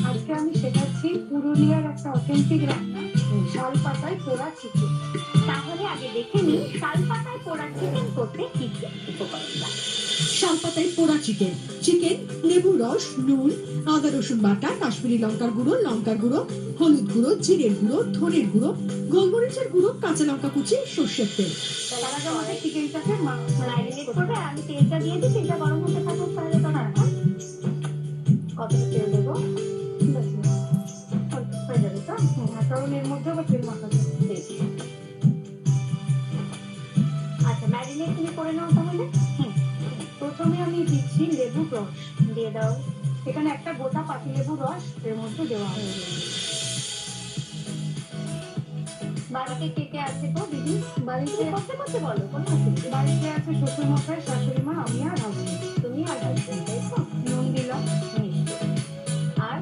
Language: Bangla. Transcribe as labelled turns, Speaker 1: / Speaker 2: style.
Speaker 1: আজকে আমি শেখাচ্ছি পুরুলিয়ার একটা অথেন্টিক রান্না, শাল পাতায় পোড়া চিকেন।
Speaker 2: তাহলে আগে দেখে নিই শাল পাতায় পোড়া চিকেন করতে কি কি উপকরণ লাগে।
Speaker 3: শালপাতায় পোড়া চিকেন, চিকেন, লেবুর রস, নুন, আদা রসুন বাটা, কাশ্মীরি লঙ্কার গুঁড়ো, হলুদ গুঁড়ো, জিরের গুঁড়ো, ধনের গুঁড়ো, গোলমরিচের গুঁড়ো, কাঁচা লঙ্কা কুচি, সর্ষের তেল।
Speaker 1: তার আগে আমাদের চিকেনটাকে
Speaker 2: ম্যারিনেট করবে। আমি তেলটা দিয়ে দিই, তেলটা গরম হতে থাকুক। তাহলে তো না কতটা তেল দেবো?
Speaker 1: ঠিক আছে, হয়ে যাবে তো। কারণ এর মধ্যে আবার তেল মাখাতে
Speaker 2: বেশ। আচ্ছা, ম্যারিনেট তুমি করে নাও তাহলে।
Speaker 1: প্রথমে আমি দিচ্ছি লেবুর রস।
Speaker 2: দিয়ে দাও।
Speaker 1: এখানে একটা গোটা পাতি লেবুর রস এর মধ্যে দেওয়া হবে।
Speaker 2: বাড়িতে কে কে আছে গো দিদি?
Speaker 1: বাড়িতে
Speaker 2: করতে করতে বলো, কোনো অসুবিধা নেই।
Speaker 1: বাড়িতে আছে শ্বশুর মশাই, শাশুড়ি মা, আমি আর হাজবেন্ড।
Speaker 2: তুমি আর হাজবেন্ড, তাই তো?
Speaker 1: নুন দিলাম,